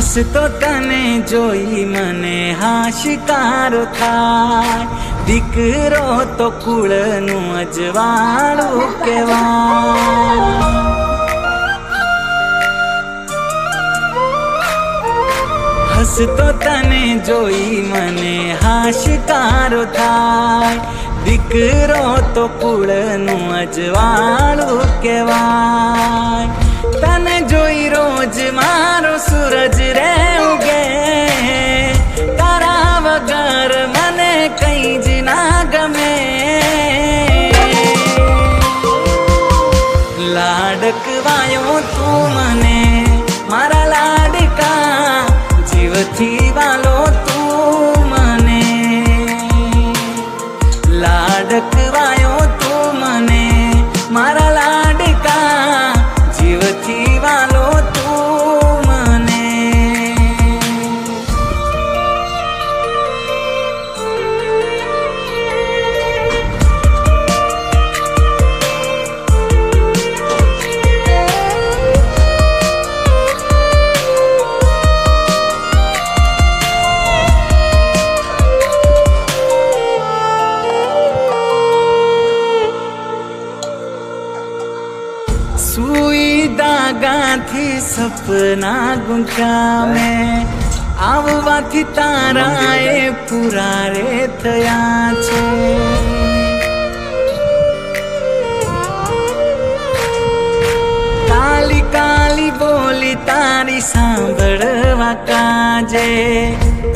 હસતો તને જોઈ મને હાશિકારો થાય, દીકરો તો કુળનું અજવાળું કહેવાય. હસતો તને જોઈ મને હાશિકારો થાય, દીકરો તો કુળનું અજવાળું કહેવાય. તને જોઈ રોજ મારો સૂરજ રે ઉગે, તારા વગર મને કઈ જ ના ગમે. લાડકવાયો તું મને મારા લાડકા, જીવથી વાલો તું મને. લાડકવાયો તું મને મારા લાડકા, જીવથી વાલો તું મને. સુઈ દાગાથી સપના ગુંથ્યા મેં, આવવાથી તારા એ પૂરા રે થયા છે. કાલી કાલી બોલી તારી સાંભળવા કાજે,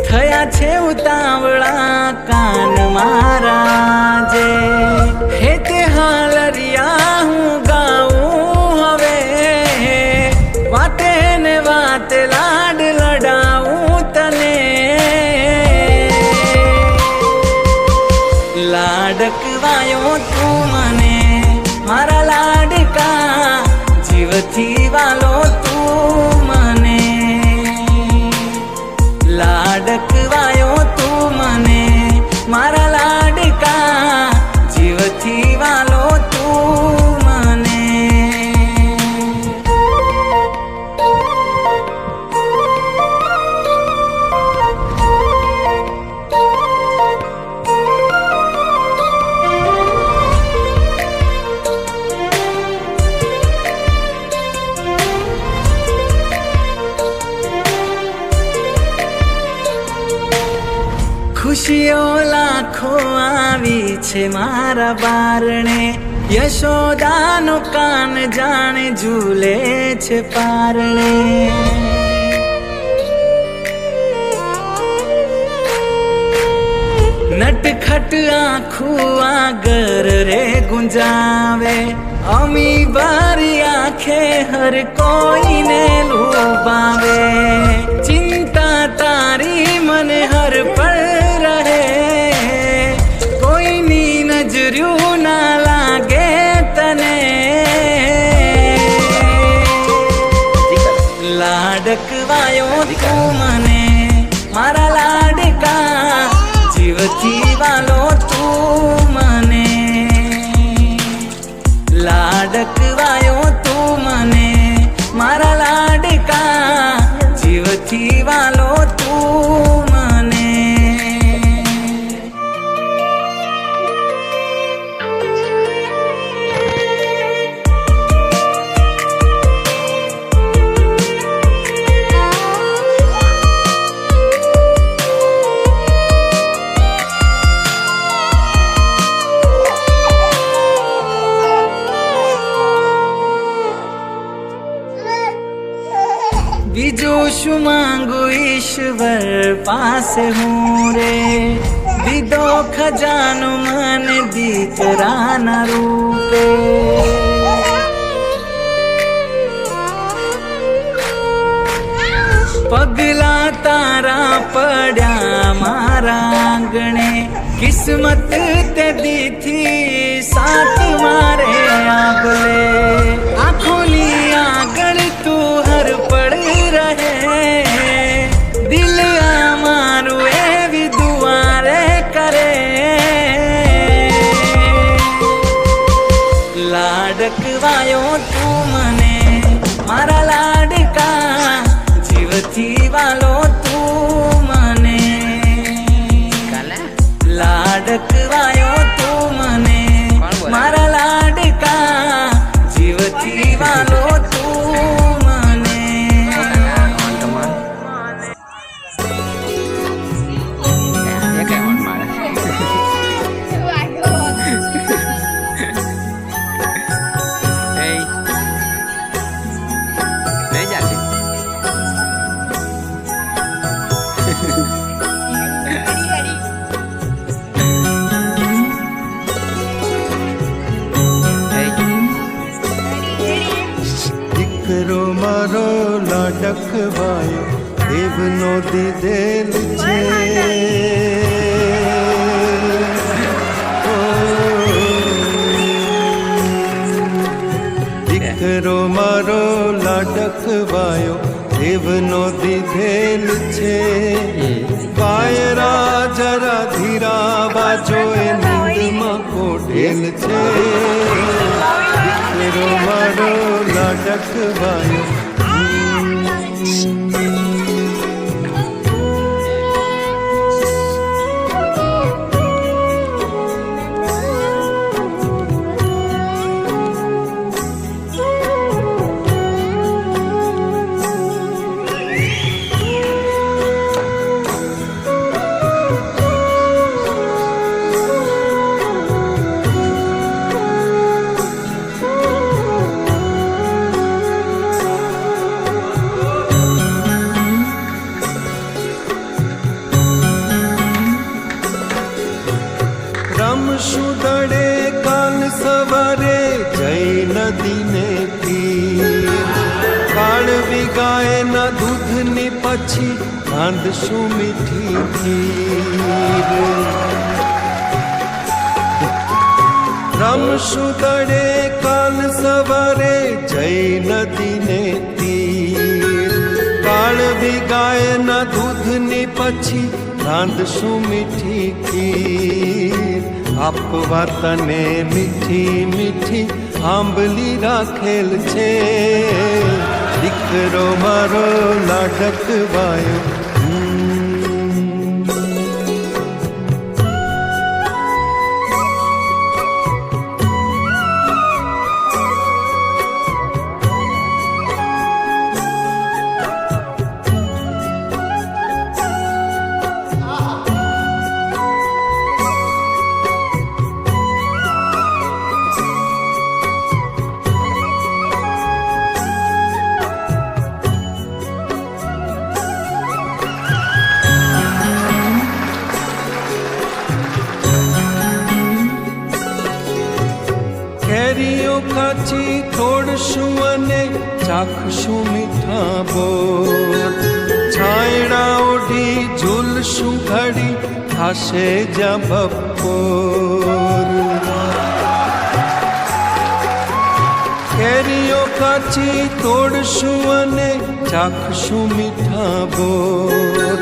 થયા છે ઉતાવળા કાન મારા જે. હે તે હાલરિયા હું ગાઉં હવે, વાતે ને વાતે લાડ લડાવું તને. લાડકવાયો તું મને મારા લાડકા, જીવથી વાલો તું મને. લાડકવાયો તું મને મારા લાડકા, જીવથી વાલો તું મને. ખુશીઓ લાખો આવી છે મારા બારણે, યશોદાનો કાન જાણે ઝૂલે છે પારણે. નટખટ આખું આગર રે ગુંજાવે, અમી બારી આંખે હર કોઈને લોભાવે. ચિંતા તારી મને હર પળ રહે, કોઈની નજર્યું ના લાગે તને. લાડકવાયો તું મને મારા લાડકા, જીવથી વાલો તું મને. લાડકવાયો તું મને મારા લાડકા, જીવથી વાલો તું મને. બીજું શું માંગુ ઈશ્વર પાસે હું રે, દીધો ખજાનો મને દીકરાના રૂપે. પગલા તારા પડ્યા મારા આંગણે, કિસ્મત તે દીથી સાથ મારે આગલે. આંખોની આગળ તું હર પડ રહે, દિલ અમારું એવી દુઆરે કરે. લાડકવાયો તું મને મારા લાડકા, જીવથી લખવાયો દેવનો દીધેલ છે. દીકરો મારો લાડકવાયો દેવનો દીધેલ છે. વાયરા જરા ધીરા બાજો એ નીંદમાં કોઢેલ છે. દીકરો મારો લાડકવાયો રમશું દડે કાલ સવારે જઈ નદીને તીર. કાળવી ગાયના દૂધની પછી રાંધશું મીઠી ખીર. રમશું દડે કાલ સવારે જઈ નદીને તીર. કાળવી ગાયના દૂધની પછી રાંધશું મીઠી ખીર. આપવા તને મીઠી મીઠી આંબલી રાખેલ છે. દીકરો મારો લાડકવાયો કેરીઓ કાચી તોડશું અને ચાખશું મીઠા બોર. છાયડા ઓઢી ઝૂલશું ઘડી થાશે જ્યાં બપોર. કેરીઓ કાચી તોડશું અને ચાખશું મીઠા બોર.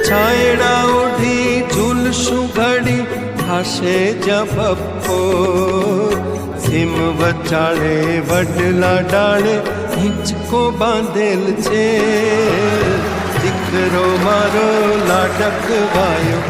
છાયડા ઓઢી ઝૂલશું ઘડી થાશે જ્યાં બપોર. સીમ વચાળે વડલા ડાળે હિંચકો બાંધેલ છે. દીકરો મારો લાડકવાયો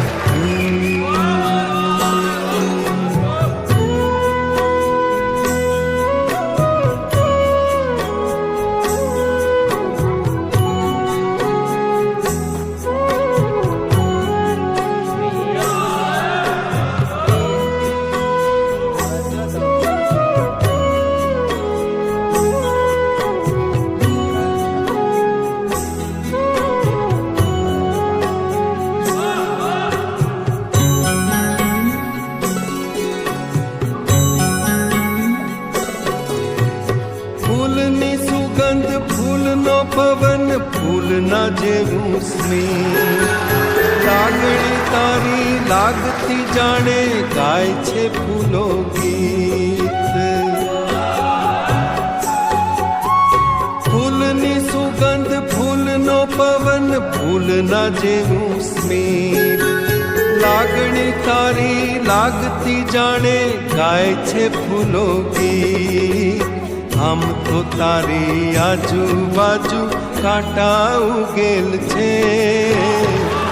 ફૂલની સુગંધ ફૂલનો પવન ફૂલના જેવું સ્મિત. લાગણી તારી લાગતી જાણે ગાય છે ફૂલો ગીત. ફૂલની સુગંધ ફૂલનો પવન ફૂલના જેવું સ્મિત. લાગણી તારી લાગતી જાણે ગાય છે ફૂલો ગીત. આમ તો તારી આજુબાજુ કાંટા ઉગેલ છે.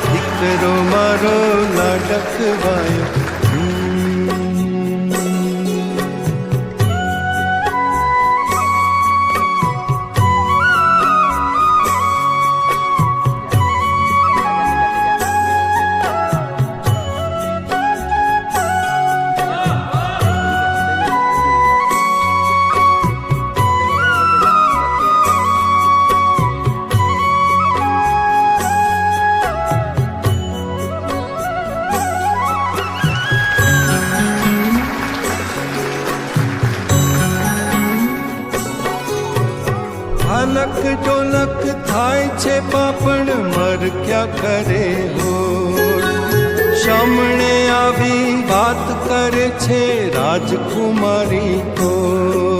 દીકરો મારો લાડકવાયો લાલક ડોલક થાય છે પાપણ મર ક્યાં કરે હો સામણે આવી વાત કરે છે રાજકુમારી તો